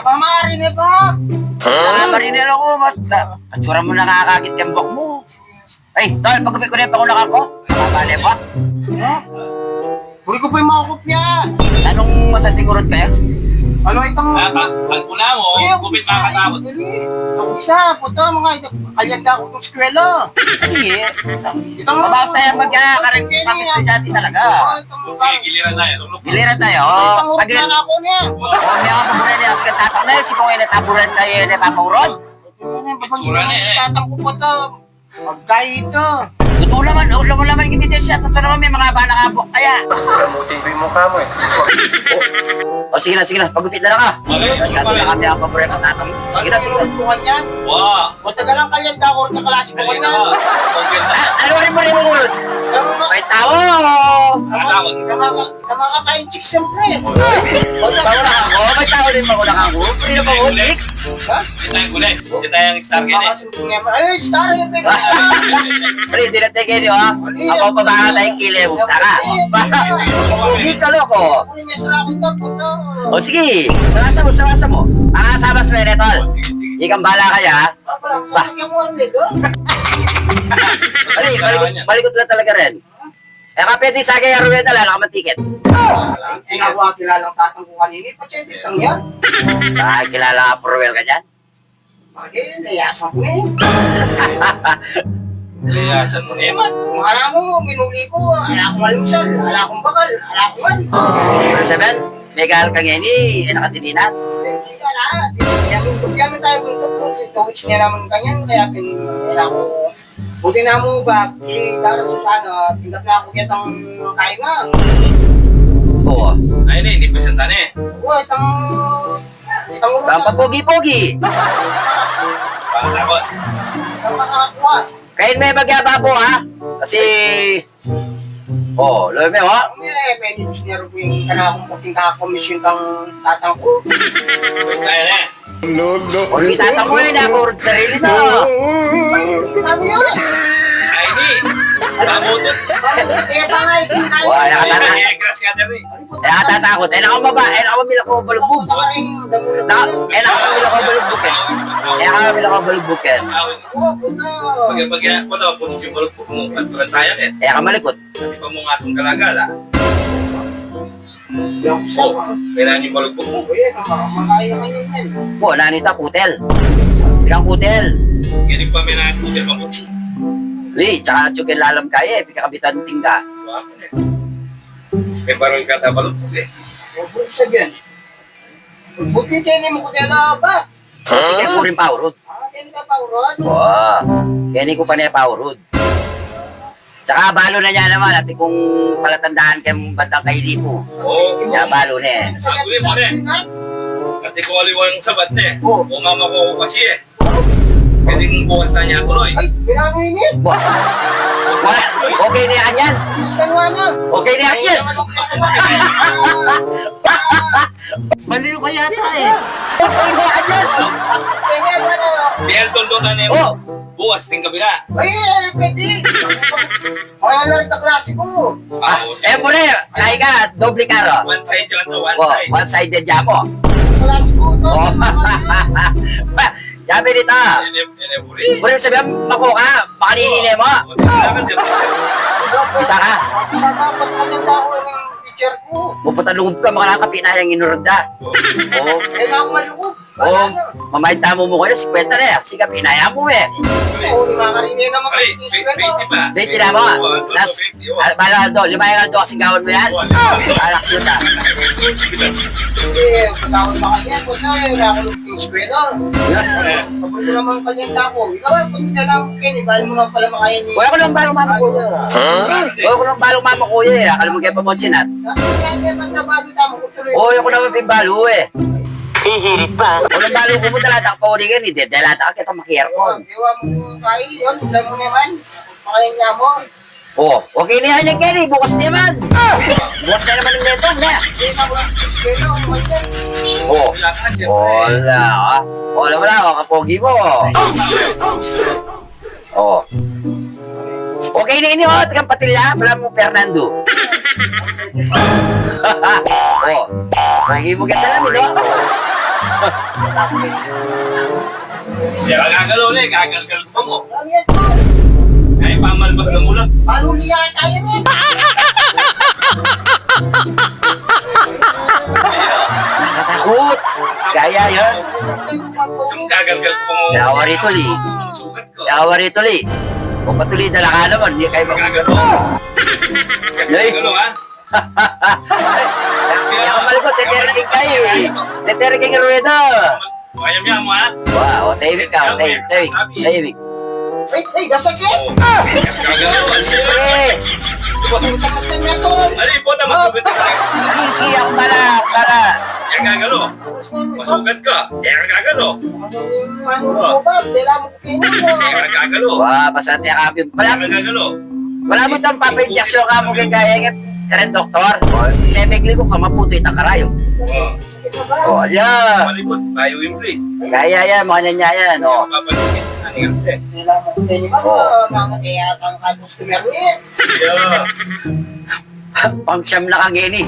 Pamamarin eh, Bob. Nakamarinil ako, basta. Katsura mo nakakakit yung buhok mo. Ay, tol, pagkupit ko na yung pangunakan ko. Nakabali ba? Huli ko pa yung mga kopya. Anong masanting urod kaya? Ano itong... Pag una mo, gupit makakatawad. Ako isa, puta, mga kayanda ko ng eskwela. Hindi eh. Itong... Basta yan magkakaroon ng estudyante talaga. Sige, giliran tayo. Giliran tayo. Itong urod Pagil. na ako niya. Oh, may ako paburan niya sa katatang na. Si Pongay na taburan na yun na papaurod. Babanggitan na itatang ko po to. Magkaya ito. Totoo naman, ulo mo naman hindi din siya. Totoo naman, may mga bala kabok kaya. Gamutin ko yung mukha mo eh. O sige na. Pagupit na lang ka. Masyado na kami ang paboran ng tatang. Sige na. Urod ko kanyan. Wow! Matagal ang kalyanda ko rin na klase ko Galing kanyan. ka. Ang ganda. Ano rin mo rin mo urod? May tao! Nakakakain chicks siyempre. Magulang ako? May tao rin magulang ako? Pwede na ba ako, chicks? Hindi tayong gules. Hindi tayong star gan eh. Ay, star yung pega. Pwede, hindi na tigil yun, ha? Ako pa baka tayong kilim. Saka. Hindi ka loko. Ako rin yung sara ko ito, puto. O sige, sumasa mo. Pakasama sa Menetol. Hindi kang bala kaya, ha? Sasakyan mo rin ito. Balikot lang talaga rin. Eh ka pwede sa akin yung ruweta, lala ka man-ticket. Tinagawa kilalang tatang ko kanini, pachetit lang yan. Ah, kilala ka po ruwel ka dyan? Bagay, nayasan ko eh. Layasan mo naman. Kung alam mo, minuli ko, ala akong alusal, ala akong bakal, ala akong man. Pero sabihan, may kahal kang ini, nakatininan. Hindi ka na, kami tayo kung 2 weeks niya naman kanyan, kaya pinila ko. Buti na mo ba, daro sa sana, tingkat na ako kitang kain nga. Oo. Ayun eh, hindi pa siyang tani eh. Oo, itang urong Ang pagpogi-pogi. Pangtakot. Itang makakuha. Kain may magyaba po, ha? Kasi... Oh, lalo mo, ha? Pwede gusto niya rin po yung kanakong puting kakakomisyon kang tatang ko. Wait tayo na eh. Huwag itatang mo yun, ha? Kurot sarili to. Ano yun? Ay, hindi. Pamutot. Kaya pa nga, ikin tayo. Wala ka Ay, tata. ay, grass ka din eh. Eh, natatakot. Eh, nakamaba. Eh, nakamila ko balugbog. Punta ka rin, damulag Na, yun. eh, nakamila ko balugbukin. Eh, nakamila ko balugbukin. Oo, punta. Pag puno yung balukbog mo, patulan tayo eh. Eh, kamalikot. Hindi pa mo nga asong kalagala. Yung Oh, kailangan yung balukbog mo. Kuya, makakaya ka yun yan. Po, nanita, kutel. Ikaw kutel. Ganyan pa may nakakudil pa puti. Uy, tsaka tsukin lalam kaya eh. Pikakabitan tingga. May barol ka ta balukbog eh. Huwag sabihin. Buti kayo mo ko na ba? Sige, purin powerhood. Kaya ka pa, Rod? Oo. Kaya ko pa na powerhood. Tsaka balo na niya naman at kung palatandaan kayong bandang kaili po. Oo. Kaya balo na eh. Sabi mo na eh. Kasi ko aliwan yung sabat na eh. Oo. Umama ko kasi eh. Pwede kong bukas na niya tuloy. Ay, pinano yun eh. Wah. Wah. Okay na yan. Mas kanwa na. Okay na yan. Baliw ka yata eh. Okay na yan. Kaya ano? Bihal tondo na niya Oh. bukas ting kabila. Ay, pwede. Kaya na rin na klase ko. Ah, eh, pure. Kaya ka, doble karo. One side lang to, one Oh, side. one-sided jam mo. Klase ko to. Oh. Sabi dito. Ini puri. Pure sabihan, mako ka. Baka nininin mo. Isa ka. Sa dapat kanyang tao ng teacher ko. Pupunta lungub ka, mga nakapinayang inurunda. Oh. Eh, mga malugog. Oh, mamahit tamo mo ko na, 50 na eh. Sige, pinaya mo eh. Oo, ni mga karinig naman Ay, kasi teacher ko. 20 pa. 20 na mo. Last, bala Aldo, 5 yung Aldo, kasing gawin mo yan. Alak shoot ah. Eh, patawag pa kanya. Punta, nakulog yung eskwela. Papunta naman kanyang tako. Ikaw, punta na lang, Ken. Ibali mo lang pala makaya ni... Wala ko nang balong mama kuya. Wala ko nang balong mama kuya eh. Akala mo kaya pa mo sinat. Kaya may pagkabado tamo ko tuloy. Oo, ako naman pimbalo eh. Hihirit pa. Walang balo ko mo talata ka pa uligan eh. Dalata ka kita makiyarkon. Diwa mo kaya yun. Alam mo naman. Makaya niya mo. Oh, okay na yan yan Kenny. Bukas naman. Bukas na naman yung metong na. Hindi na ko lang eskwela. Umayan. Oh, wala ah. Wala mo lang, kapogi mo. Oh. Okay na ini oh, tigang patilya. Wala mo Fernando. Oh. Lagi mo kasalamin, no? Kaya gagalaw na eh, gagalgal pa mo. Ano yan, tol? Kaya pamalbas ng ulan. Paano liya tayo niya? Nakatakot. Gaya yan. Isang gagalgal pa mo. Nakawa rito, Li. Sugat ko. Nakawa rito, Li. O patuloy na lang naman, hindi kayo Gagalaw. Gagalaw ha? Kaya kamal ko, teteriking kayo eh. Teteriking ruedo. Kaya niya mo ha? Wow, tahimik ka, tahimik. Ay, gasagit! Gagalaw. Siyempre, Sa kastan niya, tol! Ano yung puta, masugat ka. siyak pala. Kaya gagalaw. Masugat ka. Kaya gagalaw. Ano mo ba? Dila mo kino mo. Kaya gagalaw. Wah, pasati ang kapit. Kaya gagalaw. Wala mo itong papa-injection ka mo kay kaya karen doktor. Semekli ko ka maputo itang karayong. Sakit na ba? O, yeah. Malibot. Tayo yung play. Kaya yan, mga niya yan. O. Papaligid. Ano yung play? Dila mo kino mo. Mamatay ata ang customer niya. Yeah. Pang siyam na kang gini.